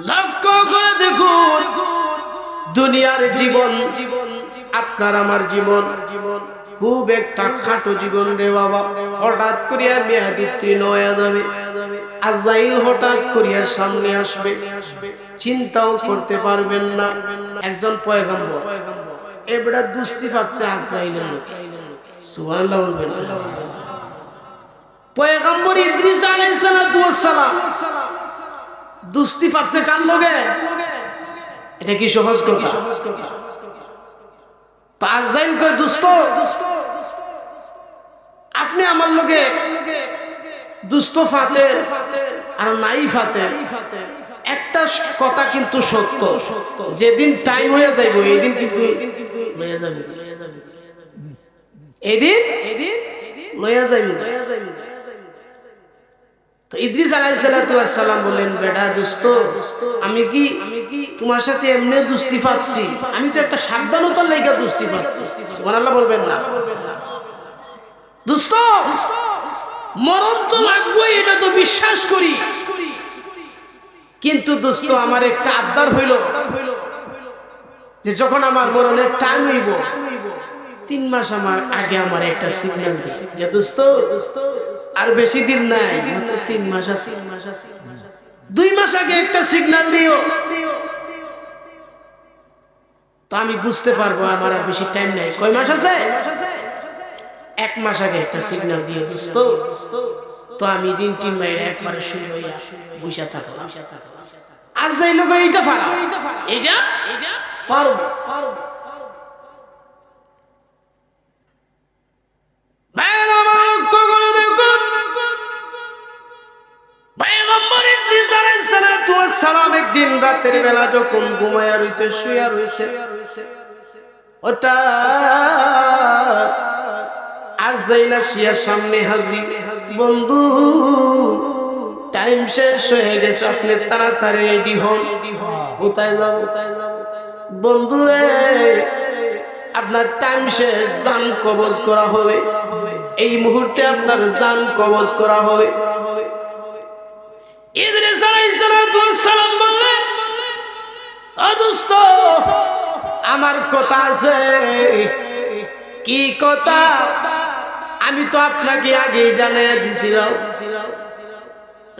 লক্ষ্য করে দেখুন, দুনিয়ার জীবন, আপনার আমার জীবন খুব একটা খাটো জীবন রে বাবা। হঠাৎ করিয়া মেয়াদি উত্তীর্ণ হয়ে যাবে, আজরাইল হঠাৎ করিয়া সামনে আসবে, চিন্তাও করতে পারবেন না। একজন পয়গম্বর এবারে দুস্তি পাচ্ছে আজরাইলের লোকে, সুবহানাল্লাহ বলবেন। পয়গম্বর ইদ্রিস আলাইহিস সালাতু ওয়াস সালাম দুস্তি পাচ্ছে কার লগে? এটা কি সহজ কথা? আজরাইল কয়, দোস্ত আপনি আমার লগে দুস্ত ফাতে আর নাই ফাতে, একটা কথা কিন্তু সত্য, যেদিন টাইম হয়ে যাইব এইদিন কিন্তু লইয়া যাবে, এইদিন লইয়া যাইব। তো ইদ্রিস আলাইহিস সালাতু ওয়াস সালাম বললেন, বেটা দোস্ত, আমি কি তোমার সাথে এমনি দুস্তি পাচ্ছি? আমি তো একটা সাবধানতার লাইগা দুস্তি পাচ্ছি। সুবহানাল্লাহ বলবেন না? দোস্ত মরণ তো লাগবে, এটা তো বিশ্বাস করি, কিন্তু দোস্ত আমার একটা আবদার হইল যে যখন আমার মরণের টাইম হইব 3 মাস আমার আগে আমার একটা সিগন্যাল দিস যে দোস্ত আর বেশি দিন নাই, মাত্র 3 মাস আছে, 2 মাস আগে একটা সিগন্যাল দিও, তো আমি বুঝতে পারবো আমার আর বেশি টাইম নাই। কয় মাস আছে? 1 মাস আগে একটা সিগন্যাল দিও দোস্ত, তো আমি ঋণ টিন মাইরে একবারে শুরু হইয়া বইসা থাকলাম। আজ যাই লোক এইটা পারা, এইটা পারবো। একদিন রাতের বেলা যখন ঘুমায়া রইছে, শুয়া রইছে, ওটা আজরাইল আসিয়া সামনে হাজির। বন্ধু টাইম শেষ হয়ে গেছে, আপনি তাড়াতাড়ি রেডি হন। কোথায় যাব? বন্ধু রে, আপনার টাইম শেষ, জান কবজ করা হবে, এই মুহূর্তে আপনার জান কবজ করা হবে। ইদ্রিস আলাইহিস সালাতু ওয়াস সালাম বললেন, ও দোস্ত আমার কথা আছে। কি কথা? আমি তো আপনাকে আগেই জানিয়ে দিছিলাম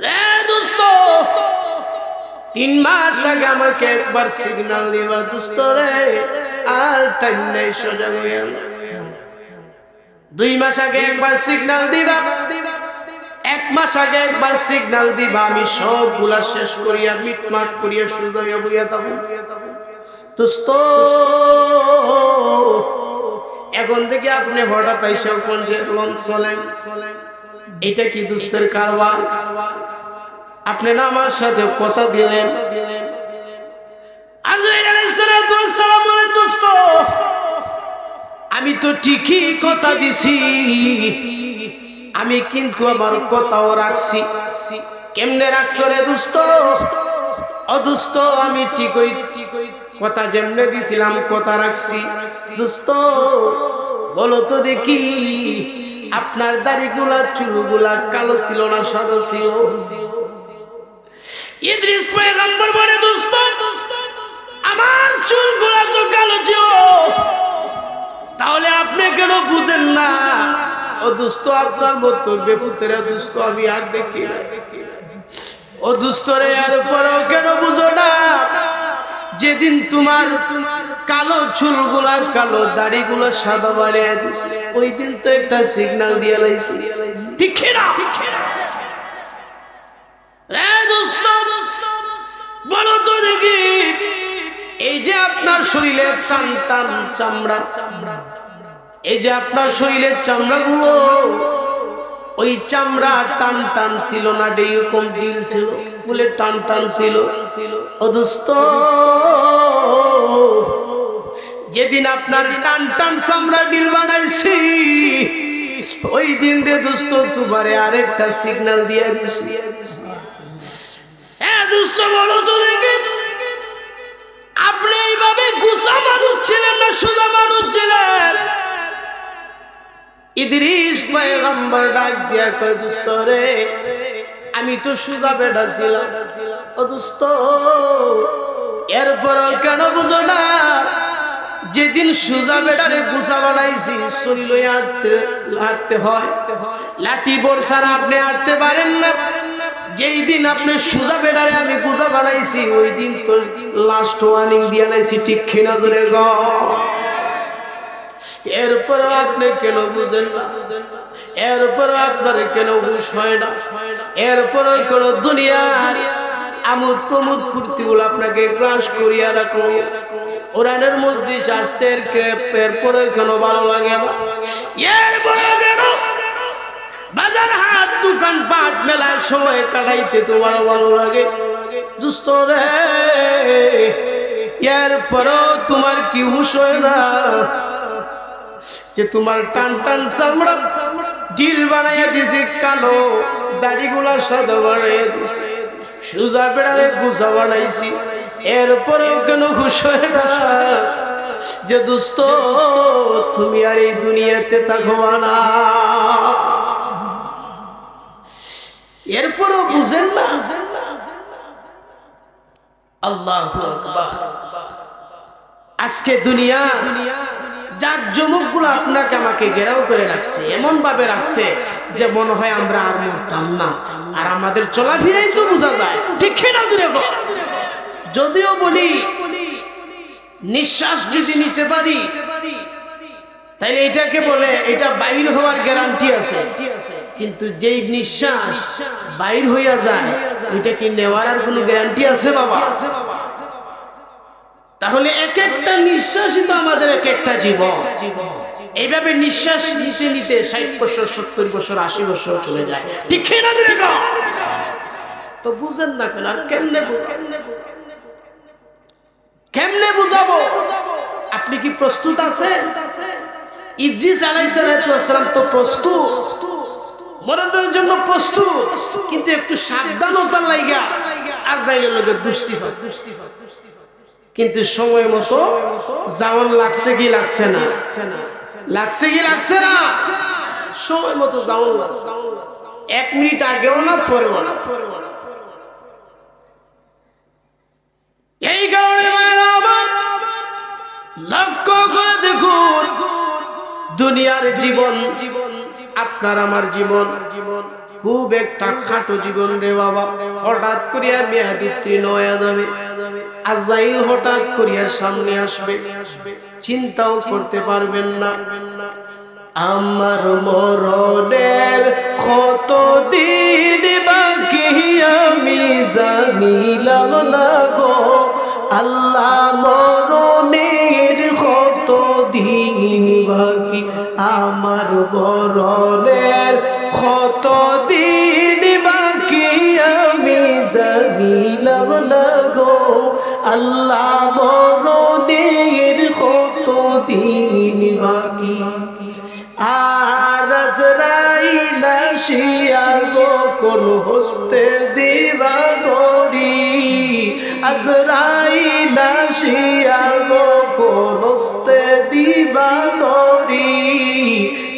রে দোস্ত, 3 মাস আগে আমাকে একবার সিগন্যাল দিবা দোস্ত রে, আর টাইম নাই, সোজা হইয়া 2 মাস আগে একবার সিগন্যাল দিবা, 1 মাস আগে একবার সিগন্যাল দিবা, আমি সবগুলা শেষ করিয়া মিটমাট করিয়া সোজা হইয়া বইয়া থাকবো। দোস্ত এখন থেকে আপনি হঠাৎ আইসা কোন যে চলেন, এটা কি দুস্তের কারবার? আপনি না আমার সাথে কথা দিলেন। আজরাইল আলাইহিস সালাতু ওয়াস সালাম বলে, দোস্ত আমি তো ঠিকই কথা দিছি, আমি কিন্তু আমার কথাও রাখছি। কেমনে রাখছো রে দোস্ত? ও দোস্ত আমি ঠিকই কথা যেমনে দিছিলাম কথা রাখছি। দোস্ত বলো তো দেখি, আপনার দাড়িগুলা চুলগুলা কালো ছিল না সাদা ছিল? ইদ্রিস পয়গম্বর বলে, দোস্ত আমার চুলগুলা তো কালো ছিল, তাহলে আপনি কেন বুঝেন না? ও দোস্ত আপনার মতো বেপুতেরা দোস্ত আমি আর দেখি না। ও দোস্ত রে, আর পরেও কেন বুঝো না? যেদিন তোমার কালো চুলগুলা কালো, দাড়িগুলা সাদা বানিয়ে দিস, ওই দিন তো একটা সিগন্যাল দিয়ে লাইছি, ঠিক না? রে দোস্ত বলো তো দেখি, এই যে আপনার শরীরে টান টান চামড়া, এই যে আপনার শরীরের চামড়াগুলো, ওই চামড়া টান টান ছিল না এরকম ঢিল ছিল? বলে টান টান ছিল। ও দোস্ত যেদিন আপনার টান টান চামড়া ঢিল বানাইছি, ওই দিন রে দোস্ত তোমারে আরেকটা সিগন্যাল দিয়ে দিছি। হ্যাঁ দোস্ত বলো তো দেখি, আপনি এইভাবে গুছা মানুষ ছিলেন না সোজা মানুষ ছিলেন? ইদ্রিস পয়গম্বর ডাক দিয়া কয়, দোস্ত রে আমি তো সুজা বেটা ছিলাম। ও দোস্ত, এরপরও কেন বুঝো না? যেদিন সুজা বেটারে গুছা বানাইছি, শরীর হাঁটতে হয়, লাঠি বোর ছাড়া আপনি হাঁটতে পারেন না। যেই দিন আপনি সুজা বেটারে আমি গুছা বানাইছি, ওই দিন তো লাস্ট ওয়ার্নিং দিয়ে নাইছি, ঠিক কিনা ধরে গ। এরপর আপনি কেন বুঝেন না? এরপর আপনার কেন বুঝ হয় না? এরপর কোন দুনিয়ার আমোদ প্রমোদ ফুর্তিগুলো আপনাকে গ্রাস করিয়া রাখো। কোরআনের মসজিদ আসতে এরপরে কেন ভালো লাগে না? এরপরে কেন বাজার হাট দোকান পাট মেলায় সময় কাটাইতে তোমার ভালো লাগে? দুস্থ রে, এরপরও তোমার কি হুঁশ হয় না যে তোমার টান টান চামড়া ঢিল বানাইয়া দিছে, কালো দাড়িগুলা সাদা বানাইয়া দিছে, সুজা বেড়ারে গুছা বানাইছি, এরপরেও কেন হুঁশ হয় না যে দোস্ত তুমি আর এই দুনিয়াতে থাকো না? এরপরেও বুঝেন না? আল্লাহু আকবার। আজকে দুনিয়া যার জমকগুলো আপনাকে আমাকে ঘেরাও করে রাখছে, এমন ভাবে রাখছে যে মনে হয় আমরা আর মরতাম না। আর আমাদের চলাফেরাই তো বোঝা যায়, ঠিক না? যদিও বলি নিঃশ্বাস যদি নিতে পারি তাইলে এটাকে বলে এটা বাইর হওয়ার গ্যারান্টি আছে, কিন্তু যেই নিঃশ্বাস বাইর হইয়া যায় ওইটা কি নেওয়ার আর কোনো গ্যারান্টি আছে বাবা? তাহলে এক একটা নিঃশ্বাসই তো আমাদের এক একটা জীবন। এইভাবে নিঃশ্বাস নিতে নিতে 60 বছর, 70 বছর, 80 বছর চলে যায়, ঠিক না? তো বুঝেন না কেন? আর কেমনে বুঝাবো? আপনি কি প্রস্তুত আছেন? ইদ্রিস আলাইহিস সালাম তো প্রস্তুত, মরণের জন্য প্রস্তুত, কিন্তু একটু সাবধানতার লাইগা আজরাইলের লগে দুস্তি ফাঁসে। কিন্তু সময় মতো যাওয়ান লাগছে কি লাগছে না? লাগছে কি লাগছে না? সময় মতো যাওয়ান লাগছে, 1 মিনিট আগেও না পরেও না। এই কারণে লক্ষ্য করে দেখুন, দুনিয়ার জীবন, আপনার আমার জীবন খুব একটা খাটো জীবন রে বাবা। হঠাৎ করিয়া মেয়াদোত্তীর্ণ হয়ে যাবে, আজরাইল হঠাৎ করিয়া সামনে আসবে, চিন্তাও করতে পারবেন না। আমার মরণের কত দিন বাকি আমি জানিলাম না গো আল্লাহ, মরণের কত দিন বাকি, আমার মরণের কত দিন বাকি আমি জানিলাম না গো আল্লাহ, মরণের কত দিন বাকি। আর আজরাইল আসিয়া যখন হস্তে দিবা দড়ি, আজরাইল আসিয়া যখন হস্তে দিবা দড়ি,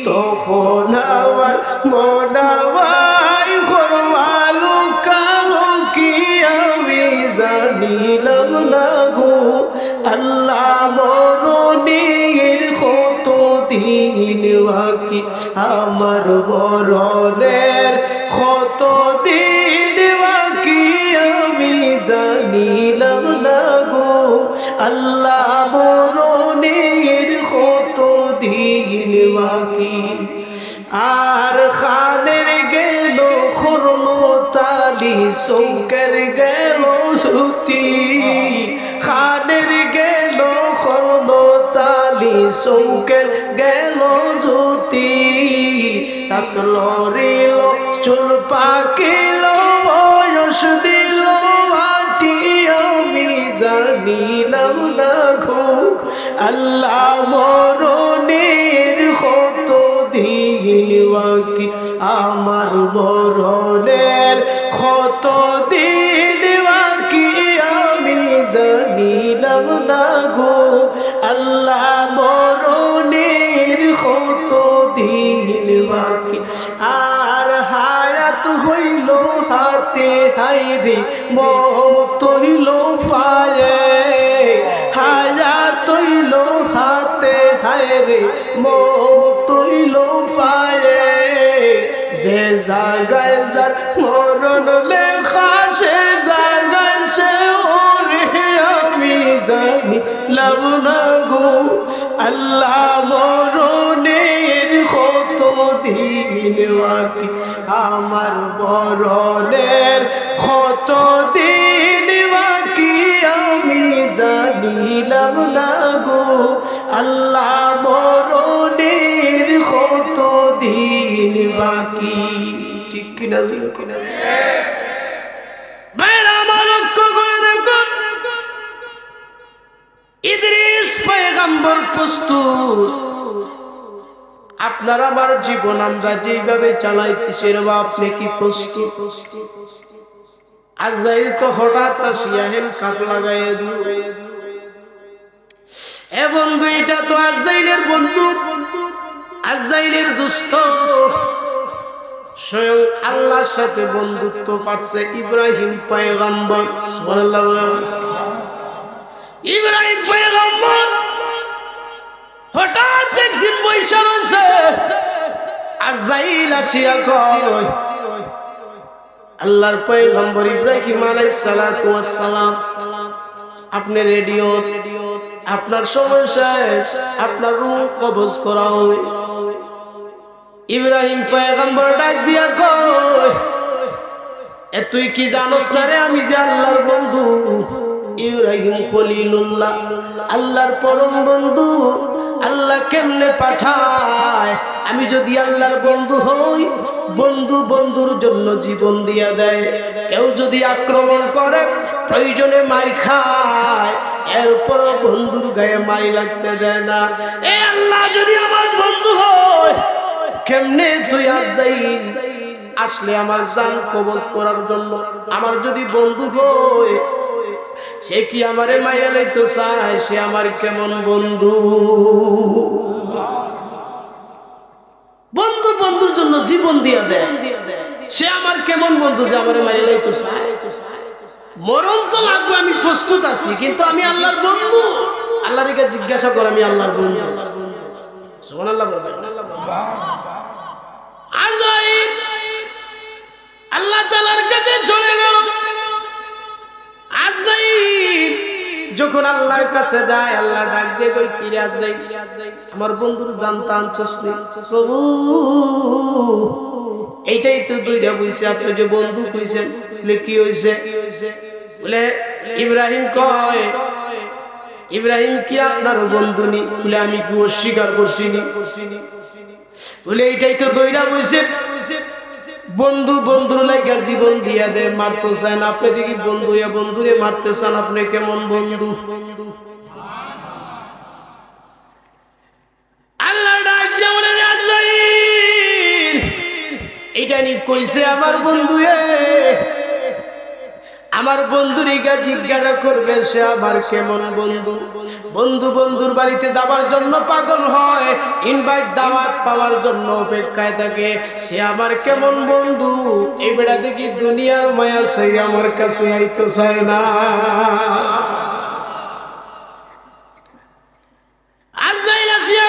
তখন আমার মনাবাই খোয়ালো কালো কি আমি জানিলাম না গো আল্লাহ, মরণের কত দিন বাকি, আমার মরণের কত দিন বাকি আমি জানিলাম না গো আল্লাহ, মরণের কত দিন বাকি। আর খানের গেল খরমতালি, চৌকের গেল সুতি, খানের গেল খরমতালি, চৌকের গেল জ্যোতি, তাত লড়িল চুল পাকিল বয়স দিল মাটি আমি জানিলাম না গো আল্লাহ, মরণের কত দিন বাকি, আমার মরণের কত দিন বাকি আমি জানিলাম না গো আল্লাহ, মরণের কত দিন বাকি। আর হায়াত হইল হাত হায়রে মত হইল ফায়ে হায়াত হইল হাতে হায়রে মত হইল ফায়ে যে জায়গায় যার মরণ লেখা সে জায়গায় সে ওরে আমি জানি লাভ না গো আল্লাহ মরণের কত দিন বাকি আমার মরণের কত দিন বাকি আমি জানি লাভ না গো আল্লাহ মরণের কত দিন বাকি ঠিক কিনা কিনা ভাইরা আমার লক্ষ্য করে দেখুন ইদ্রিস পয়গম্বর প্রস্তুত আপনার আমার জীবন আমরা যেভাবে চালাইতেছি রে আপনি কি প্রস্তুত আজরাইল তো হঠাৎ আসিয়া হেন কাপ লাগাইয়া দিবে এ বন্ধু এটা তো আজরাইলের বন্ধু আজরাইলের দুষ্ট স্বয়ং আল্লাহর সাথে বন্ধুত্ব পাচ্ছে ইব্রাহিম পয়গম্বর সুবহানাল্লাহ ইব্রাহিম পয়গম্বর হঠাৎ একদিন বৈশা রয়েছে আজরাইল আসিয়া কয় আল্লাহর পয়গম্বর ইব্রাহিম আলাইহিস সালাতু ওয়াস সালাম আপনি রেডিও আপনার সময় শেষ আপনার রূহ কবজ করা হবে ইব্রাহিম পয়গম্বর ডাক দিয়া কয় এ তুই কি জানোস না রে আমি যে আল্লাহর বন্ধু ইব্রাহিম খলিলুল্লাহ আল্লাহর পরম বন্ধু আল্লাহ কেমনে পাঠায় আমি যদি আল্লাহর বন্ধু হই বন্ধু বন্ধুর জন্য জীবন দিয়া দেয় কেউ যদি আক্রমণ করে প্রয়োজনে মার খায় এরপর বন্ধুর গায়ে মারি লাগতে দেয় না এ আল্লাহ যদি আমার বন্ধু হয় কেমনে তুই আজরাইল আসলে আমার জান কবজ করার জন্য আমার যদি বন্ধু হয় সে কি আমারে মাইরা লইতে চায় সে আমার কেমন বন্ধু বন্ধু বন্ধুর জন্য জীবন দিয়া দেয় সে আমার কেমন বন্ধু যে আমারে মাইরা লইতে চায় মরণ তো লাগবে আমি প্রস্তুত আছি কিন্তু আমি আল্লাহর বন্ধু আল্লাহর কাছে জিজ্ঞাসা কর আমি আল্লাহর বন্ধু সুবহানাল্লাহ আজরাইল আল্লাহ তাআলার কাছে চলে গেল আজরাইল যখন আল্লাহর কাছে যায় আল্লাহ ডাক দিয়ে কই কি রে আজরাইল আমার বন্ধুর জান টানছস নি প্রভু এইটাই তো দুইটা কইছে আপনি যে বন্ধু কইছেন বলে কি হইছে বলে ইব্রাহিম কয় ইব্রাহিম কি আপনার বন্ধু নি বলে আমি কি অস্বীকার করছি নি বলে এইটাই তো দইরা কইছে বন্ধু বন্ধুর লাগা জীবন দিয়া দে মারতে চান আপনি দেখি বন্ধু হইয়া বন্ধুরে মারতে চান আপনি কেমন বন্ধু আল্লাহ ডাক যেমন আজরাইল এইটা নি কইছে আমার বন্ধু আমার বন্ধুরই গা জিজ্ঞাসা করবে সে আমার কেমন বন্ধু বন্ধু বন্ধুর বাড়িতে যাবার জন্য পাগল হয় ইনভাইট দাওয়াত পাওয়ার জন্য অপেক্ষায় থাকে সে আমার কেমন বন্ধু এই বেড়া দেখি দুনিয়ার মায়া সেই আমার কাছে আইতো চায় না আজরাইল আসিয়া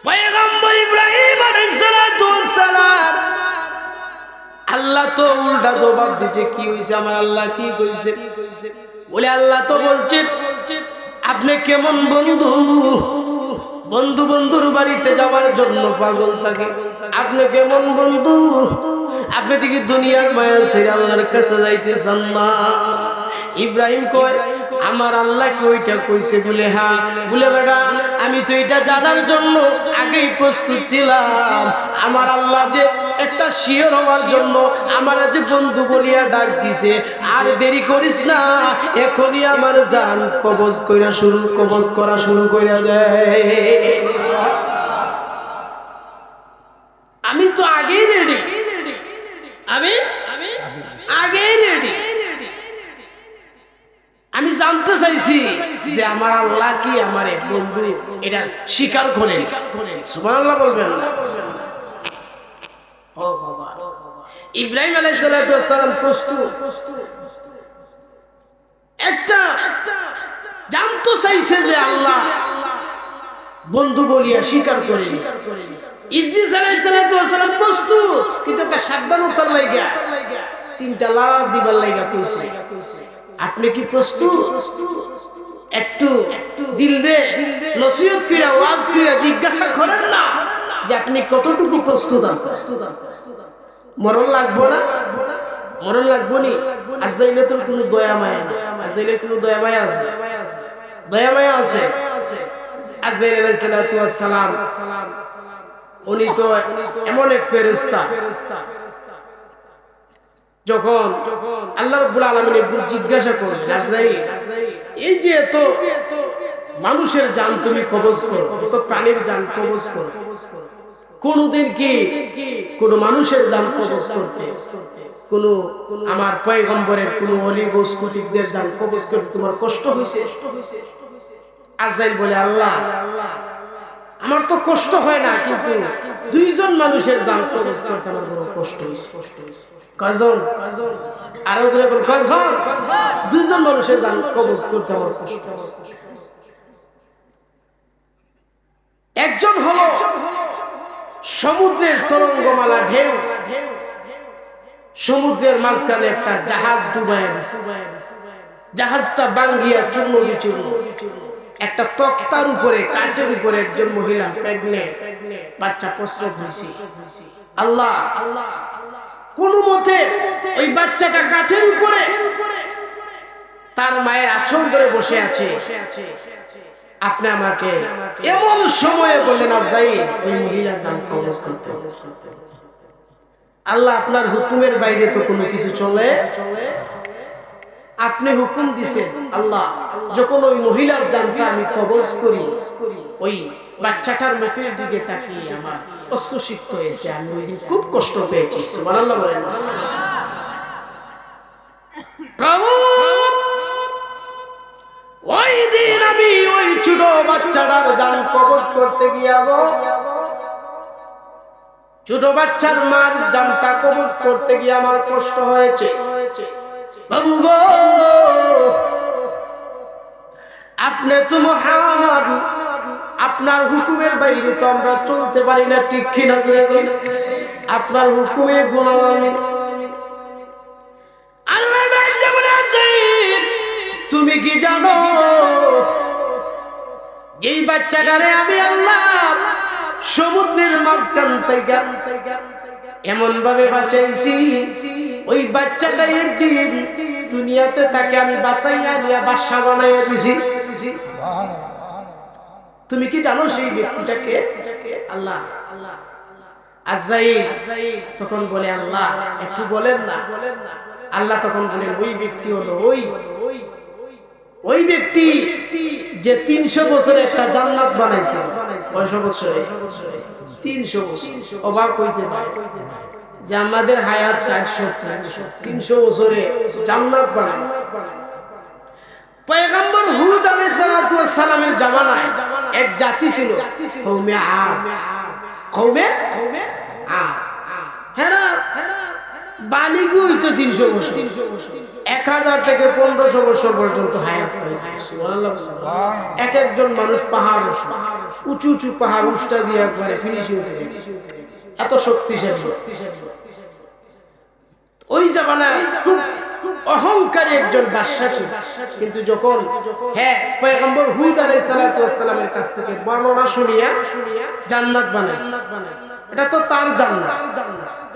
পয়গম্বর ইব্রাহিম আলাইহিস সালাতু ওয়াস সালাম আল্লাহ তো উল্টা জবাব দিছে কি হইছে আমার আল্লাহ কি কইছে বলে আল্লাহ তো বলছে আপনি কেমন বন্ধু বন্ধু বন্ধুর বাড়িতে যাওয়ার জন্য পাগল থাকে আপনি কেমন বন্ধু আপনি দেখি দুনিয়ার মায়া ছেড়ে আল্লাহর কাছে যাইতে চান না ইব্রাহিম কয় আমার আল্লাহ কি ওইটা কইছে বলে হ্যাঁ বলে বেটা আমি তো এটা জানার জন্য আগেই প্রস্তুত ছিলাম আমার আল্লাহ যে একটা শিওর হওয়ার জন্য আমার যে বন্ধু বলিয়া ডাক দিছে আর দেরি করিস না এখনই আমার জান কবজ করা শুরু কইরা দেয় আমি তো আগেই রেডি আমি আগেই রেডি আমি জানতে চাইছি যে আমার আল্লাহ কি আমার বন্ধু এটা স্বীকার করে সুবহানাল্লাহ বলবেন না ও বাবা ইব্রাহিম আলাইহিস সালাম প্রস্তুত একটা জানতে চাইছে যে আল্লাহ বন্ধু বলিয়া স্বীকার করে। ইদ্রিস আলাইহিস সালাম প্রস্তুত, কিন্তু একটা সাবধানতার লাগা তিনটা লাভ দিবার লাগা কইছে, আপনি কি প্রস্তুত? একটু দিল দে নসিহত কইরা ওয়াজ কইরা জিজ্ঞাসা করেন না যে আপনি কতটুকু প্রস্তুত আছেন। মরণ লাগবো না? মরণ লাগবো নি? আজরাইলের তো কোনো দয়া মায়া না। আজরাইলের কোনো দয়া মায়া আছে? দয়া মায়া আছে। আজরাইল আলাইহিস সালাম উনি তো এমন এক ফেরেশতা, যখন আল্লাহ রাব্বুল আলামিন একদিন জিজ্ঞাসা করলেন, আজরাইল এই যে এত মানুষের জান তুমি কবজ করো, এত প্রাণীর জান কবজ করো, কোনদিন কি কোন মানুষের জান কবজ করতে, কোন আমার পয়গম্বরের কোন ওলি গোস কুতুবদের জান কবজ করতে তোমার কষ্ট হইছে? আজরাইল বলে, আল্লাহ আমার তো কষ্ট হয় না, কিন্তু দুইজন মানুষের জান কবজ করতে আমার বড় কষ্ট হইছে। কয়জন? আরো জোরে বল, কয়জন? দুইজন মানুষের জান কবজ করতে আমার কষ্ট হইছে। একজন হলো সমুদ্রের তরঙ্গমালা ঢেউ, সমুদ্রের মাঝখানে একটা জাহাজ ডুবাইয়া দিছে, জাহাজটা ভাঙ্গিয়া চূর্ণ বিচূর্ণ। একটা তক্তার উপরে, কাঠের উপরে একজন মহিলা প্রেগনেন্ট, বাচ্চা প্রসব হইছে। আল্লাহ কোন মতে ওই বাচ্চাটা কাঠের উপরে তার মায়ের আঁচল ধরে বসে আছে। আপনি আমাকে এমন সময়ে বললেন, আজরাইল ওই মহিলার জান কবজ করতে হবে। আল্লাহ আপনার হুকুমের বাইরে তো কোনো কিছু চলে? আপনি হুকুম দিছেন। আল্লাহ যখন ওই মহিলার জানটা আমি কবজ করি, ওই বাচ্চাটার মুখের দিকে তাকিয়ে আমার অশ্রুসিক্ত হয়েছে, আমি ওই দিন খুব কষ্ট পেয়েছি। সুবহানাল্লাহ বলেন। প্রভু ওই দিন আমি ওই ছোট বাচ্চাটার জান কবজ করতে গিয়া গো, ছোট বাচ্চার মার জানটা কবজ করতে গিয়ে আমার কষ্ট হয়েছে। বাবু গো, আপনি তো মহান, আপনার হুকুমের বাইরে তো আমরা চলতে পারি না, ঠিক কিনা? আপনার হুকুমের গুণাবলী আল্লাহ তুমি কি জানো, যেই বাচ্চাটারে আমি আল্লাহ সমুদ্রের মাঝখান থেকে এমন ভাবে বাঁচাইছি, ওই বাচ্চাটা একদিন দুনিয়াতে তাকে আমি বাঁচাইয়া নিয়ে বাদশা বানাইয়া দিছি। তুমি কি জানো সেই ব্যক্তিটাকে? আল্লাহ। আজরাইল তখন বলে, আল্লাহ একটু বলেন না। আল্লাহ তখন বলেন, ওই ব্যক্তি হলো ওই ব্যক্তি যে 300 বছরে একটা জান্নাত বানাইছে। কয়শো বছরে? 300 বছর। অবাক হইতে পারে যে আমাদের হায়াত 60-70, 300 বছরে জান্নাত বানাইছে। পয়গম্বর হুদ আলাইহিস সালামের জামানায় এক জাতি ছিল, কওমে আদ। কওমে আদ হেরা বালিগুই তো 300 বছর, 1000 থেকে 1500 বছর পর্যন্ত হায়াত পাইছে। সুবহানাল্লাহ। এক একজন মানুষ পাহাড় উঁচু উঁচু পাহাড় উষ্টা দিয়ে একবারে ফিনিশিং করে, এত শক্তিশালী। ওই জামানায় খুব অহংকারী একজন বাদশা ছিল, কিন্তু যখন পয়গম্বর হুদ আলাইহিস সালামের কাছ থেকে বর্ণনা শুনিয়া জান্নাত বানাইছে, এটা তো তার জান্নাত।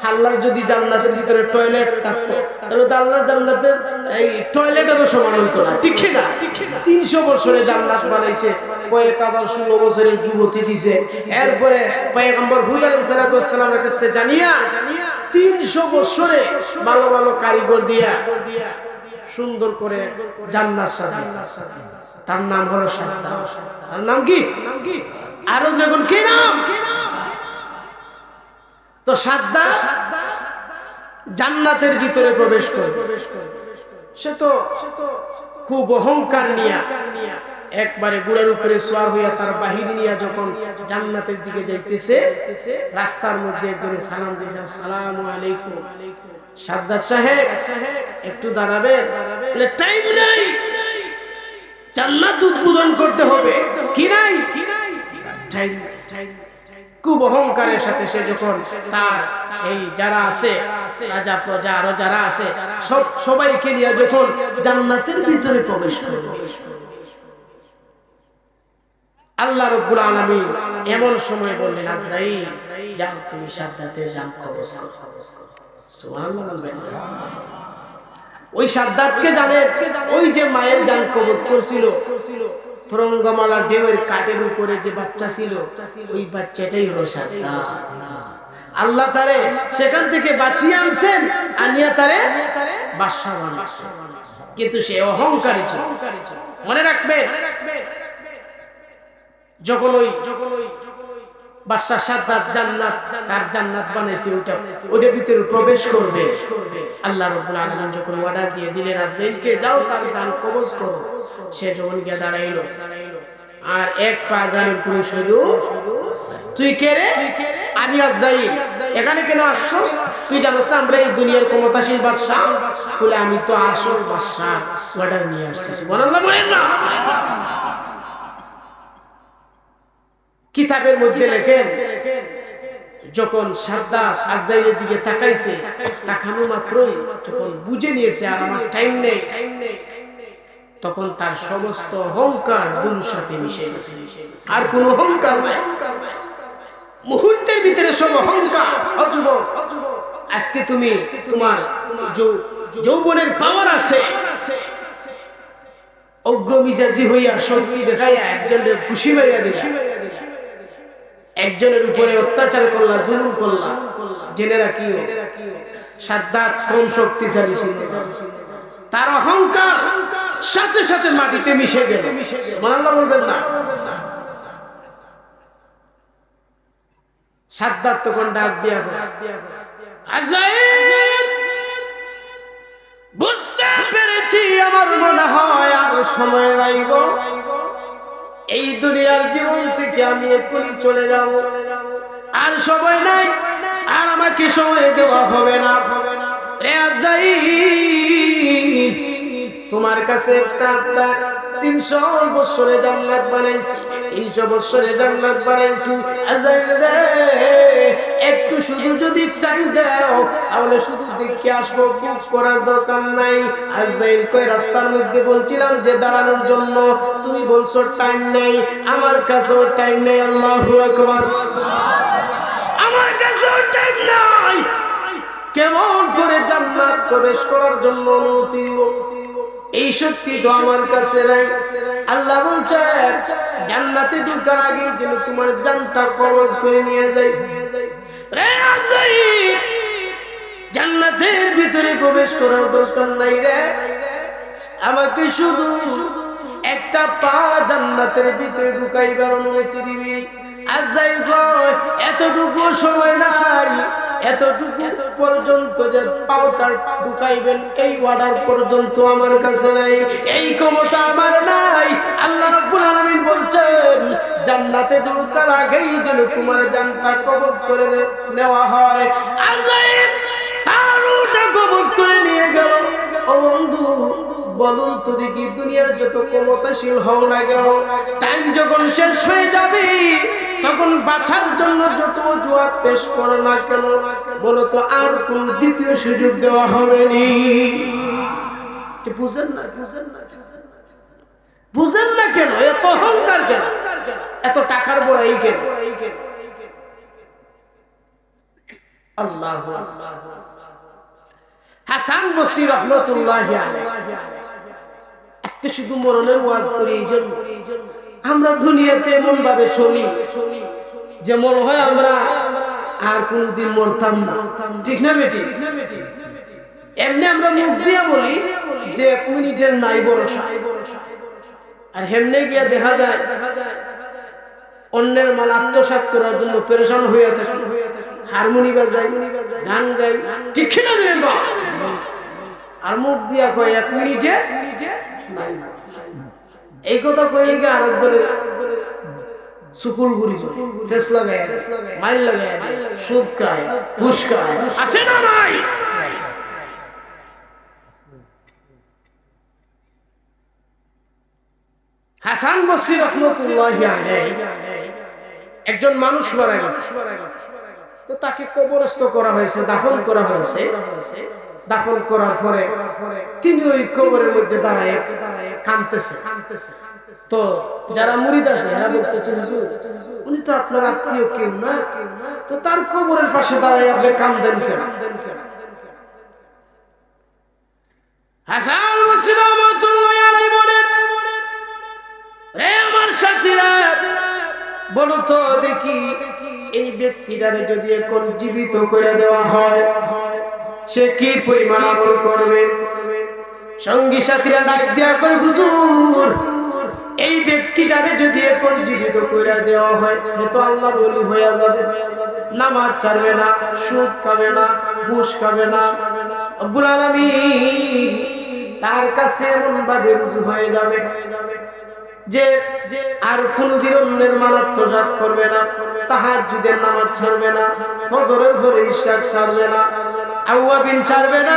আল্লাহর যদি জান্নাতের ভিতরে টয়লেট থাকতো, তাহলে তো আল্লাহর জান্নাতের এই টয়লেটেরও সমান হইতো না, ঠিক না? 300 বছরে জান্নাত বানাইছে, কয়েক হাজার 16 বছরের যুবতী দিছে। এরপরে পয়গম্বর হুদ আলাইহিস সালামের কাছে জানিয়া 300 বছরে ভালো ভালো কারিগর দিয়া সুন্দর করে জান্নাত সাজাইছে। তার নাম হলো সাদ্দাত। তার নাম কি? আরো যখন কি নাম? তো সাদ্দাত জান্নাতের ভিতরে প্রবেশ করে, সে তো খুব অহংকার নিয়ে একবারে ঘোড়ার উপরে সওয়ার হইয়া তার বাহিনী নিয়ে যখন জান্নাতের দিকে যাইতেছে, রাস্তার মধ্যে একজনে সালাম দিয়েছে, আসসালামু আলাইকুম। সাদ্দাত সাহেব একটু দাঁড়াবেন, বলে টাইম নাই, জান্নাত উদ্বোধন করতে হবে। কি নাই? টাইম। খুব অহংকারের সাথে সে যখন তার এই যারা আছে রাজা প্রজা আরো যারা আছে সবাইকে নিয়ে যখন জান্নাতের ভিতরে প্রবেশ করবে, আল্লাহ রাব্বুল আলামিন এমন সময় বললেন, আজরাইল যাও তুমি সাদ্দাতের জান কবজ করো। সুবহানাল্লাহ বলবেন। ওই সাদ্দাতকে জানেন, ওই যে মায়ের জান কবজ করছিল, তরঙ্গমালা ঢেউয়ের কাঠের উপরে যে বাচ্চা ছিল, ওই বাচ্চাটাই হলো সাদ্দাত। আল্লাহ তারে সেখান থেকে বাঁচিয়ে আনছেন, আনিয়া তারে বাদশা বানাইছেন। কিন্তু সে অহংকারী ছিল। মনে রাখবেন, যখন ওই বাদশা সাদ্দাত তার জান্নাত বানাইছে, ওইটার ভিতরে প্রবেশ করবে, আল্লাহ রাব্বুল আলামিন যখন অর্ডার দিয়ে দিলেন, আজরাইলকে যাও তার জান কবজ করো, সে যখন গিয়ে দাঁড়াইলো, আর এক পা গানের কোন সুযোগ, তুই কে রে? আমি আজরাইল। এখানে কেন আসছস? তুই জানোস না আমরা এই দুনিয়ার ক্ষমতাশীল বাদশা? বলে আমি তো আসল বাদশা, অর্ডার নিয়ে আসছি। সুবহানাল্লাহ বলেন না। কিতাবের মধ্যে লেখেন, যখন সাদ্দাত আজরাইলের দিকে তাকাইছে, তাকানো মাত্রই যখন বুঝে নিয়েছে আর আমার টাইম নেই, তখন তার সমস্ত অহংকার দুনিয়ার সাথে মিশে গেছে, আর কোনো অহংকার নাই। মুহূর্তের ভিতরে সব অহংকার। আজকে তুমি তোমার যৌবনের পাওয়ার আছে, অগ্রমিজাজি হইয়া শক্তি দেখাইয়া একজনের খুশি হইয়া দিলা, একজনের উপরে অত্যাচার করলা, জুলুম করলা, জেনে রাখিও সাদ্দাত কম শক্তিশালী ছিল, তার অহংকার সাথে সাথে মাটিতে মিশে গেল। সুবহানাল্লাহ বলবেন না। সাদ্দাত তখন ডাক দিয়া আজরাইল, বুঝতে পেরেছি আমার মনে হয় আর সময় নাই গো, এই দুনিয়ার জীবন থেকে আমি এক্ষুনি চলে যাব, আর সময় নাই, আর আমাকে সময় দেওয়া হবে না। রে আজরাইল, তোমার কাছে একটা 300 বছরে জান্নাত বানাইছি, 300 বছরে জান্নাত বানাইছি। আজরাইল রে, একটু শুধু যদি টাইম দাও তাহলে শুধু দেখে আসবো, বুক করার দরকার নাই। আজরাইল কই, রাস্তার মধ্যে বলছিলাম যে দাঁড়ানোর জন্য, তুমি বলছো টাইম নাই, আমার কাছেও টাইম নেই। আল্লাহু আকবার। আমার কাছেও টাইম নাই, কেমন করে জান্নাত প্রবেশ করার জন্য অনুমতি দিব, এই শক্তি তো আমার কাছে নাই। আল্লাহ বলছেন, জান্নাতে ঢোকার আগে যেন তোমার জানটা কবজ করে নিয়ে যাই। রে আজরাইল, জান্নাতের ভিতরে প্রবেশ করার দরকার নাই রে, আমাকে শুধু একটা পা জান্নাতের ভিতরে ঢুকাইবার অনুমতি দিবি। আজরাইল কয়, এতটুকু সময় নাই, এতটুকু পর্যন্ত যে পাওতার ঢুকাইবেন এই অর্ডার পর্যন্ত আমার কাছে নাই, এই ক্ষমতা আমার নাই। আল্লাহ রাব্বুল আলামিন বলছেন, জান্নাতে ঢোকার আগেই যেন তোমার জানটা কবজ করে নেওয়া হয়। আজরাইল তার রূহটা কবজ করে নিয়ে গেল। ও বন্ধু, বলুন তো দেখি, দুনিয়ার যত ক্ষমতাশীল হও না কেন, টাইম যখন শেষ হয়ে যাবে তখন বাঁচার জন্য যত অজুহাত পেশ করো না কেন, বলো তো আর কোন দ্বিতীয় সুযোগ দেওয়া হবে নি? বুঝেন না, বুঝেন না কেন? এত অহংকার কেন? এত টাকার বড়াই কেন? আল্লাহু আকবার। হাসান বসরি রাহমাতুল্লাহি আলাইহি, আজকে শুধু মরণের ওয়াজ করি এই জন্য, আমরা দুনিয়াতে এমন ভাবে চলি যে মনে হয় আমরা আর কোনদিন মরতাম না। ঠিক না বেটি? এমনি আমরা মুখ দিয়ে বলি যে 1 মিনিটের নাই ভরসা, আর হেমনে গিয়া দেখা যায় অন্যের মাল আত্মসাৎ করার জন্য পেরেশান হয়ে থাকে, হারমোনি বাজাই, গান গাই। ঠিক না? আর মুখ দিয়া কয় 1 মিনিটে নাই। এই কথা কয়ে গিয়ে আরেকজনের সুকুল গুরি ফেস লাগায় মাইল লাগায় সুদ খায় ঘুষ খায় আছে না নাই? হাসান বসরি রাহমাতুল্লাহি আলাইহি একজন মানুষ মারা গেছে, তো তাকে কবরস্থ করা হয়েছে, দাফন করা হয়েছে। দাফন করার পরে তিনি ওই কবরের মধ্যে দাঁড়ায় কাঁদতেছে। তো যারা মুরিদ আছে এরা বলতেছে, হুজুর উনি তো আপনার আত্মীয় কেউ না, তো তার কবরের পাশে দাঁড়ায় আপনি কাঁদেন কেন? হাসান বসরি রাহমাতুল্লাহি আলাইহি বলেন, রে আমার সাথীরা, বলো তো দেখি এই ব্যক্তিটারে যদি এখন জীবিত করে দেওয়া হয় সে কি পরিমাণ আমল করবে? সঙ্গী সাথীরা ডাক দিয়া কয়, হুজুর এই ব্যক্তিটারে যদি এখন জীবিত করে দেওয়া হয় এ তো আল্লাহর ওলি হয়ে যাবে, নামাজ ছাড়বে না, সুদ খাবে না, ঘুষ খাবে না, রব্বুল আলামিন তার কাছে এমন ভাবে রুজু হয়ে যাবে যে আর কোনদিন অন্যের মান আত্মসাৎ করবে না, তাহাজ্জুদের নামাজ ছাড়বে না, ফজরের পরে ইশরাক ছাড়বে না, আওয়াবিন ছাড়বে না।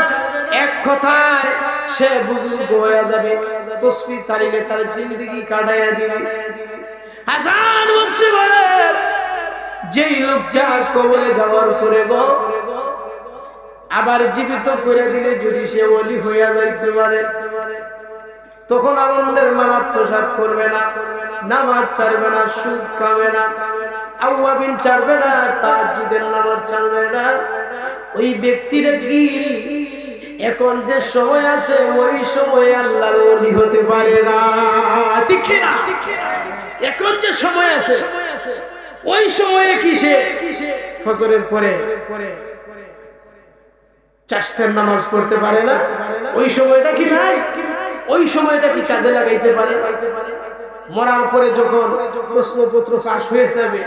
এক কথায় সে বুজুর্গ হয়ে যাবে, তাসবিহ তালিলে তার জিন্দেগি কাটাইয়া দিবে। হাসান বসরি বলেন, যেই লোক যার কবরে যাওয়ার পরে গো আবার জীবিত করে দিলে যদি সে ওলি হইয়া যাইতে পারে, তখন আর অন্যের মান আত্মসাৎ করবে না, নামাজ ছাড়বে না, সুদ খাবে না, আওয়াবিন ছাড়বে না, তাহাজ্জুদের নামাজ ছাড়বে না। ওই ব্যক্তিটা কি এখন যে সময় আছে ওই সময় আল্লাহর ওলি হতে পারে না, ঠিক না? এখন যে সময় আছে ওই সময়ে কিসে ফজরের পরে চারটার নামাজ পড়তে পারে না? ওই সময়টা কি নাই? ওই সময়টা কি কাজে লাগাইতে পারে? মরার পরে যখন প্রশ্নপত্র ফাঁস হয়ে যাবে,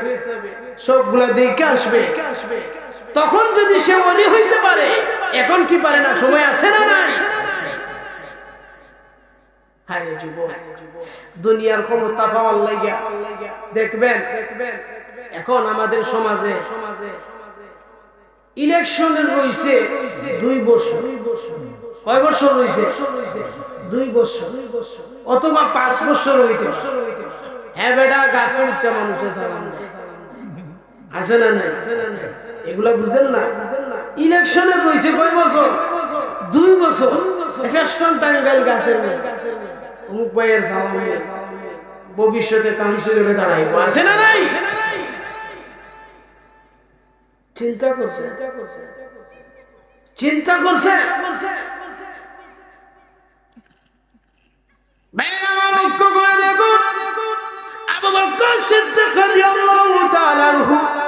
সবগুলা দেখে আসবে, তখন যদি সে ওলি হইতে পারে, এখন কি পারে না? সময় আছে না নাই? হায় রে যুবক, দুনিয়ার ক্ষমতা পাওয়ার লাগিয়া দেখবেন এখন আমাদের সমাজে ইলেকশনের রয়েছে 2 বছর। কয় বছর রয়েছে? 2 বছর অথবা 5 বছর হইতে। হ্যাঁ বেটা, গাছে উঠতে মানুষের সালাম আছে না নাই? এগুলা বুঝেন না? ইলেকশনের রয়েছে কয় বছর? 2 বছর। ফেস্টন টাঙ্গাইল গাছের অমুক ভাইয়ের সালাম ভবিষ্যতে কাউন্সিলরে দাঁড়াইব, আছে না নাই? চিন্তা করছে, চিন্তা করছে।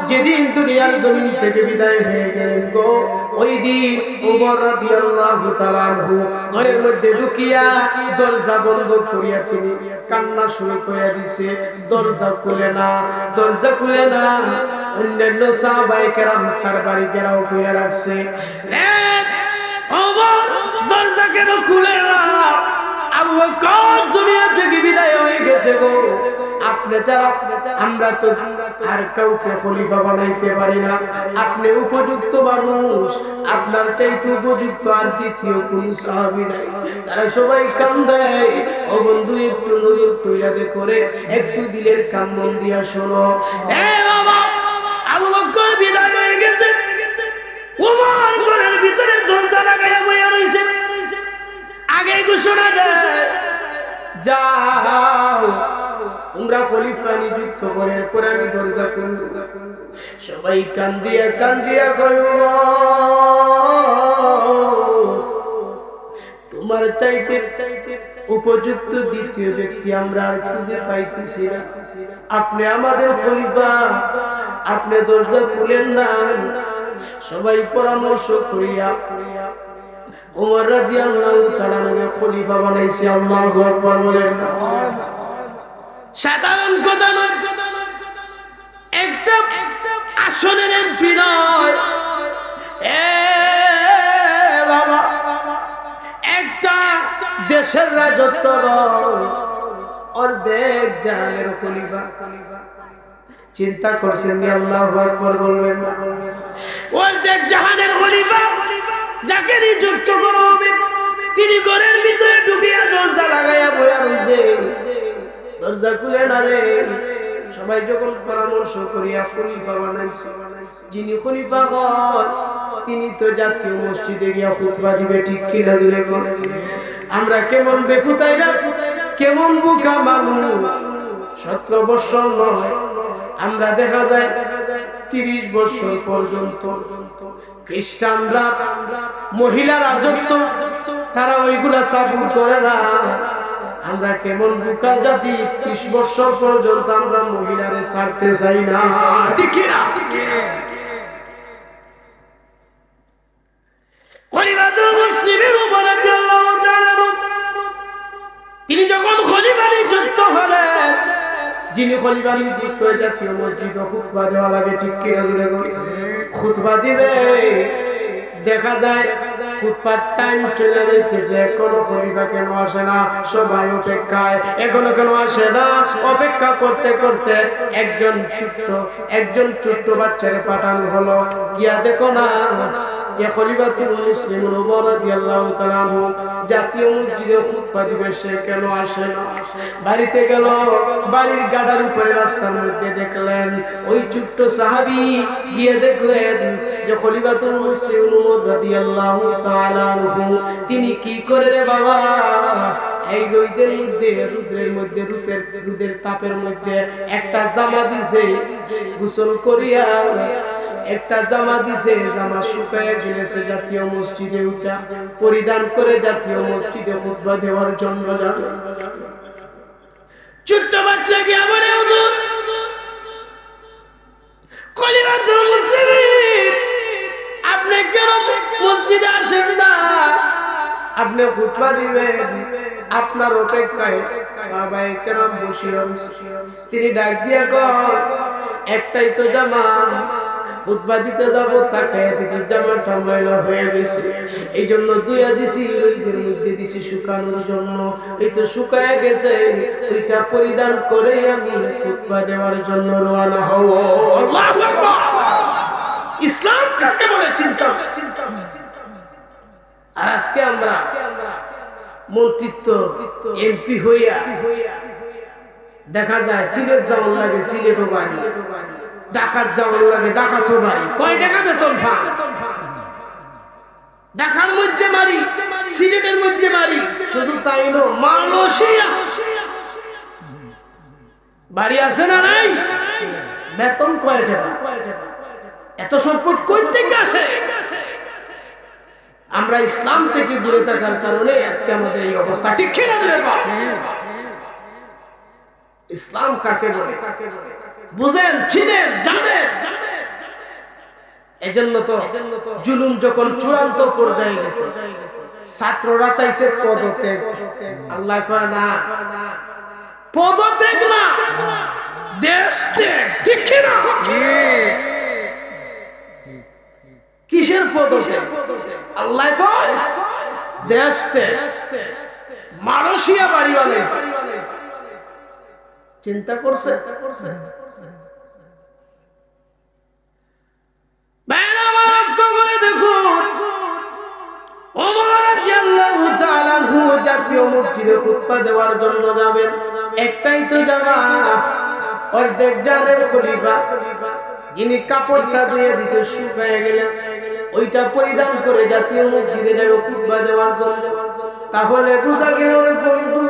যেদিন দুনিয়ার জমিন থেকে বিদায় হয়ে গেলেন গো, ওই দিন ওমর রাদিয়াল্লাহু তাআলা আনহু ঘরের মধ্যে ঢুকিয়া দরজা বন্ধ করিয়া তিনি কান্না শুরু করে দিছে। দরজা খুলে না, দরজা খুলে না। অন্যান্য সাহাবায়ে কেরাম তার বাড়ি ঘেরাও করে রাখছে। ওমর দরজা কেন খুলে না? আবু বকর দুনিয়া থেকে বিদায় হয়ে গেছে গো, আপনি ছাড়া আমরা তো আর কাউকে খলিফা বানাইতে পারি না। আপনি উপযুক্ত মানুষ, আপনার চাইতে উপযুক্ত আর দ্বিতীয় কোন সাহাবী নাই। তারা সবাই কান্দে। ও বন্ধু, একটু নজর কইরা করে একটু দিলের কান মন দিয়া শোনো। এ বাবা, আবু বকর বিদায় হয়ে গেছে। ওমর ঘরের ভিতরে দরজা লাগাইয়া বইয়া রইছে। আগে ঘোষণা দেয়, যাও তোমরা খলিফা নিযুক্ত করার পরে আমি দরজা খুলব। সবাই কান্দিয়া কান্দিয়া কইল, তোমার চাইতে উপযুক্ত দ্বিতীয় ব্যক্তি আমরা আর খুঁজে পাইতেছি না। আপনি আমাদের খলিফা, আপনি দরজা খুলেন না। সবাই পরামর্শ করিয়া ওমর রাদিয়াল্লাহু তাআলা খলিফা বানাইছে। আল্লাহু আকবার বলেন না। সাধারণ কথা নয়, একটা আসনের এমপি নয়। এ বাবা, একটা দেশের রাজত্ব নয়, অর্ধেক জাহানের খলিফা। চিন্তা করছেন নি আল্লাহু আকবার বলবেন না? অর্ধেক জাহানের খলিফা যাকে নিযুক্ত করা হবে, তিনি ঘরের ভিতরে ঢুকিয়া দরজা লাগাইয়া বইয়া রইছে। দরজা খুলে না রে। সবাই যখন পরামর্শ করিয়া খলিফা বানাইছে, যিনি খলিফা হন তিনি তো জাতীয় মসজিদে গিয়া খুতবা দিবে, ঠিক কিনা দিলে? আমরা কেমন বেকুতাইরা, কেমন বোকা মানুষ। 17 বছর নয়, আমরা দেখা যায় 30 বছর পর্যন্ত খ্রিস্টানরা মহিলা রাজত্ব, তারা ওইগুলা সাপোর্ট করে না। আমরা কেমন বোকা জাতি, 30 বছর পর্যন্ত আমরা মহিলারে ছাড়তে চাই না, ঠিক না? খলিফাতুল মুসলিমিন ওমর রাদিয়াল্লাহু তাআলা তিনি যখন খলিফা নিযুক্ত হলেন, যিনি খলিফা নিযুক্ত হয়ে জাতীয় মসজিদে খুতবা দেওয়া লাগে, ঠিক কিনা? খুতবা দিবে, দেখা যায় খুতবার টাইম চলে যাইতেছে, এখনো খলিফা কেন আসে না? সবাই অপেক্ষায়, এখনো কেন আসে না? অপেক্ষা করতে করতে একজন ছোট্ট বাচ্চারে পাঠানো হলো, গিয়া দেখো না যে খলিফাতুল মুসলিমিন ওমর রাদিয়াল্লাহু তাআলা আনহু জাতীয় মসজিদে খুতবা দিবে, সে কেন আসে না? বাড়িতে গেল, বাড়ির গাড়ার উপরে রাস্তার মধ্যে দেখলেন ওই ছোট্ট সাহাবী, গিয়ে দেখলেন যে খলিফাতুল মুসলিমিন ওমর রাদিয়াল্লাহু তাআলা আনহু তিনি কি করে রে বাবা, এই রোদের মধ্যে, রোদের তাপের মধ্যে একটা জামা দিছে, গোসল করিয়া একটা জামা দিছে, জামা শুকায় গেছে, জাতীয় মসজিদে উঠা পরিধান করে জাতীয় মসজিদে খুতবা দেওয়ার জন্য যাবে। ছোট্ট বাচ্চাকে বলে, হুজুর খলিফাতুল মুসলিমিন আপনি কেন মসজিদে আসেন না? আপনি খুতবা দিবেন, আপনার অপেক্ষায় সাহাবায়ে কেরাম বসে আছে। তিনি ডাক দিয়া কয়, একটাই তো জামা, খুতবা দিতে যাব, তাকায় দেখি জামাটা ময়লা হয়ে গেছে, এই জন্য ধুইয়া দিছি, রোদের মধ্যে দিছি শুকানোর জন্য, এই তো শুকায় গেছে, ওইটা পরিধান করে আমি খুতবা দেওয়ার জন্য রওনা হব। আল্লাহু আকবার! ইসলাম কাকে বলে? চিন্তা। আর আজকে আমরা মন্ত্রিত্ব, এমপি হইয়া দেখা যায় সিলেট যাওয়ার লাগে, সিলেটও বাড়ি, ঢাকার যাওয়ার লাগে, ঢাকাতেও বাড়ি। কয় টাকা বেতন পান? ঢাকার মধ্যে মারি, সিলেটের মধ্যে মারি। শুধু তাই নয়, মালয়েশিয়া বাড়ি আছে না নাই? বেতন কয় টাকা? এত সম্পদ কই থেকে আসে? আমরা ইসলাম থেকে দূরে থাকার কারণে আজকে আমাদের এই অবস্থা, ঠিক কিনা? ইসলাম কাকে বলে বুঝেন, চিনেন, জানেন? এজন্য তো জুলুম যখন চূড়ান্ত পর্যায়ে গেছে, ছাত্ররা চাইছে পদত্যাগ। আল্লাহ কয় না, পদত্যাগ না, দেশ ত্যাগ, ঠিক কিনা? কিসের পদত্যাগ? আল্লাহ কয় দেশ ত্যাগ। মালয়েশিয়া বাড়ি বানাইছে, চিন্তা করছে? জাতীয় মসজিদে খুতবা দেওয়ার জন্য যাবেন, একটাই তো জামা, অর্ধেক জানের খলিফা, যিনি কাপড়টা ধুয়ে দিছে শুকায় গেলে, ওইটা পরিধান করে জাতীয় মসজিদে যাবে খুতবা দেওয়ার জন্য। তাহলে বুঝা গেল রে বন্ধু,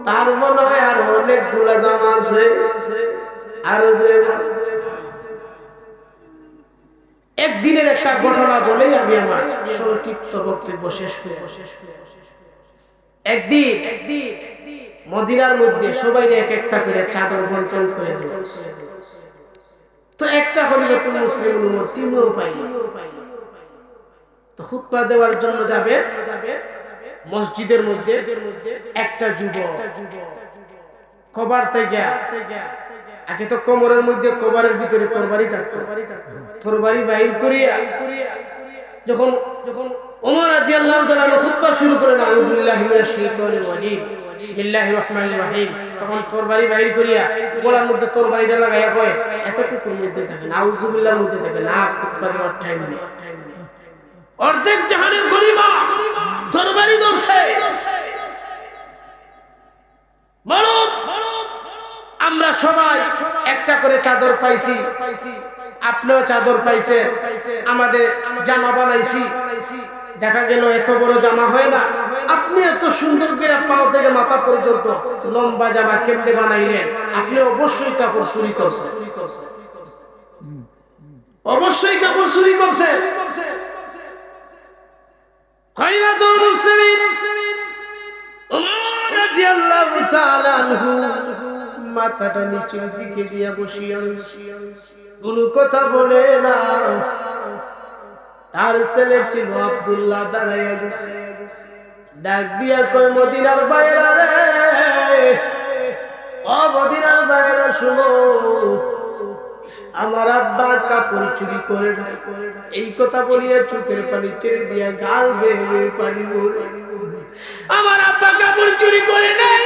তার মনে হয় আর অনেকগুলা জামা আছে। আর একদিনের একটা ঘটনা বলেই আমি আমার সংক্ষিপ্ত বক্তব্য শেষ করি। একদিন মদিনার মধ্যে সবাই এক একটা করে চাদর বন্টন করে দিল। তো একটা খলিফাতুল মুসলিমিন ওমর তিনিও পাইল। তো খুতবা দেওয়ার জন্য যাবে মসজিদের মধ্যে, একটা যুবক কবর থেকে, আগে তো কোমরের মধ্যে, কবরের ভিতরে তরবারি থাকতো, তরবারি বাইর করিয়া যখন ওমর রাদিয়াল্লাহু তাআলা খুতবা শুরু করেন, আউযু বিল্লাহি মিনাশ শাইতানির রাজীম, বিসমিল্লাহির রহমানির রহিম, তখন তরবারি বাইর করিয়া গলার মধ্যে তরবারিটা লাগাইয়া কয়, এতটুকুর মধ্যে থাকেন, আউযু বিল্লাহর মধ্যে থাকেন, আর খুতবা দেওয়ার টাইম নেই। অর্ধেক জাহানের খলিফা তরবারি ধরছে। বলো, আমরা সবাই একটা করে চাদর পাইছি, আপনিও চাদর পাইছেন, আমাদের জামা বানাইছি, দেখা গেল এত বড় জামা হয় না। আপনি এত সুন্দর করে পাও থেকে মাথা পর্যন্ত লম্বা জামা কেমনে বানাইলেন? আপনি অবশ্যই কাপড় চুরি করছেন, অবশ্যই কাপড় চুরি করছেন। খলিফাতুল মুসলিমিন ওমর রাদিয়াল্লাহু তাআলা আনহু মাথাটা নিচের দিকে দিয়া বসিয়া কোনো কথা বলে না। তার ছেলে ছিল আব্দুল্লাহ, দাঁড়াইয়া গেছে, ডাক দিয়া কয়, মদিনার বাইরা রে, ও মদিনার বাইরা শুনো, আমার আব্বা কাপড় চুরি করে নাই। এই কথা বলিয়া চোখের পানি ছেড়ে দিয়া গাল বেয়ে পানি পড়ে, আমার আব্বা কাপড় চুরি করে নাই।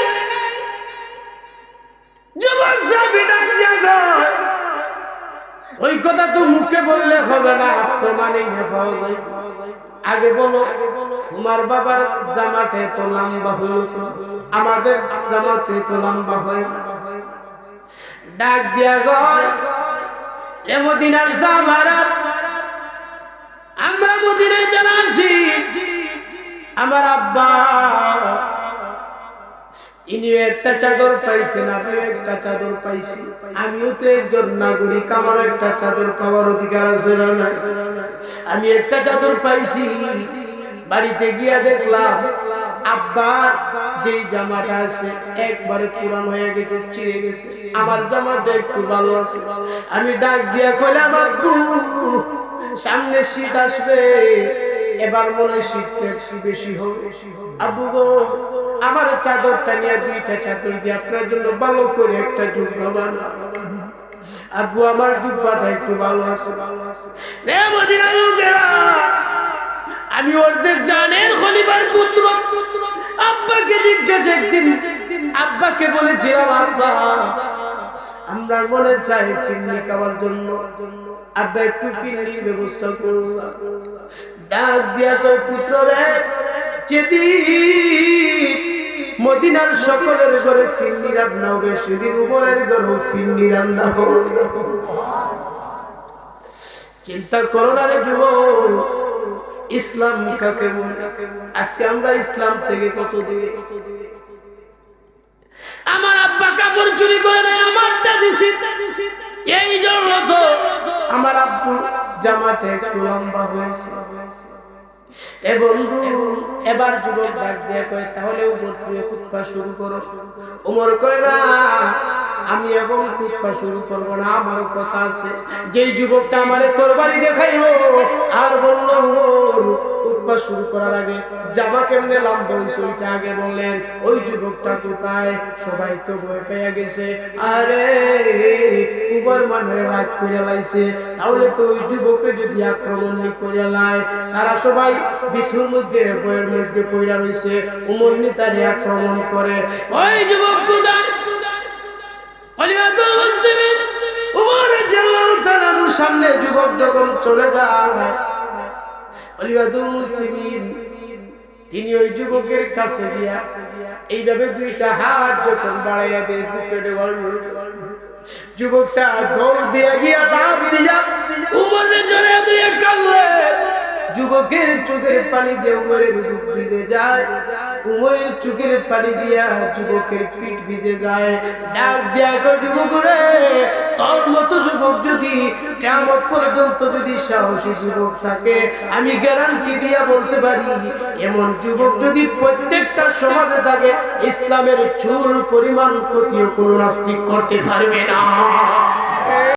যুবক সাহেব ডাক দিয়া কয়, ওই কথা তো মুখে বললে হবে না, প্রমাণে পাওয়া যায়। আগে বলো, তোমার বাবার জামাটা এত লম্বা হইল, আমাদের জামাতে এত লম্বা হয় না। ডাক দিয়া কয়, এ মদিনার সাহাবারা, আমরা মদিনায় যারা আছি, আমার আব্বা ইনিও একটা চাদর পাইছেন, আমিও একটা চাদর পাইছি, আমিও তো একজন নাগরিক, আমারও একটা চাদর পাওয়ার অধিকার আছে না? আমি একটা চাদর পাইছি। বাড়িতে গিয়া দেখলাম আব্বা যেই জামাটা আছে একবারে পুরান হয়ে গেছে, ছিঁড়ে গেছে, আমার জামাটা একটু ভালো আছে। আমি ডাক দিয়া কইলাম, আব্বু সামনে শীত আসবে, এবার মনে হয় শীতটা একটু বেশি হবে, আব্বু গো আমার চাদরটা নিয়ে দুইটা চাদর দিয়ে আপনার জন্য ভালো করে একটা জুব্বা বানাও। আব্বু আমার জুব্বাটা একটু ভালো আছে। আমি অর্ধেক জানের খলিফার পুত্র, আব্বাকে জিজ্ঞাসা একদিন আব্বাকে বলেছিলাম, আব্বা আমরা মনে চাই ফিরনি খাওয়ার জন্য, আব্বা একটু ফিরনির ব্যবস্থা করুন। ডাক দিয়া কই, পুত্র রে, যেদিন মদিনার সকলের ঘরে ফিরনি রান্না হবে, সেদিন উমরের ঘরেও ফিরনি রান্না হবে। চিন্তা করো না রে যুবক, ইসলাম কাকে বলে? আজকে আমরা ইসলাম থেকে কত দূরে। আমার আব্বা কাপড় চুরি করে নাই, আমারটা দিছি, এই জন্য তো আমার আব্বু জামাটা একটু লম্বা হয়েছে। এ বন্ধু, এবার যুবক ডাক দিয়ে কয়, তাহলে উমর তুমি খুতবা শুরু করো। উমর কয়, না আমি এখন খুতবা শুরু করব না, আমারও কথা আছে। যেই যুবকটা আমারে তরবারি দেখাইলো আর বলল উমর খুতবা শুরু করার আগে জামা কেমনে লম্বা হইছে ওইটা আগে বললেন, ওই যুবকটা কোথায়? সবাই তো ভয় পেয়ে গেছে। আরে উমর মনে রাগ করে লাইছে, তাহলে তো ওই যুবককে যদি আক্রমণ করে লাই, তারা সবাই বিথুর মধ্যে বইয়ের মধ্যে পড়া রইছে, উমর নি তারে আক্রমণ করে। ওই যুবক কোথায়? খলিফাতুল মুসলিমিন উমর রাদিয়াল্লাহু তাআলার সামনে যুবক যখন চলে যায়, খলিফাতুল মুসলিমিন তিনি ওই যুবকের কাছে গিয়া এইভাবে দুইটা হাত যখন বাড়াইয়া দেয় বুকে দেওয়ার, যুবকটা দৌড় দিয়া গিয়া লাফ দিয়া উমরের জড়িয়ে ধরে কাঁদে। যুবকের চোখের পানি দিয়ে উমরের বুক ভিজে যায়, উমরের চোখের পানি দিয়া যুবকের পিঠ ভিজে যায়। ডাক দিয়া কয়, যুবক রে, তোর মতো যুবক যদি কিয়ামত পর্যন্ত যদি সাহসী যুবক থাকে, আমি গ্যারান্টি দিয়া বলতে পারি, এমন যুবক যদি প্রত্যেকটা সমাজে থাকে, ইসলামের চুল পরিমাণ ক্ষতিও কোনো নাস্তিক করতে পারবে না।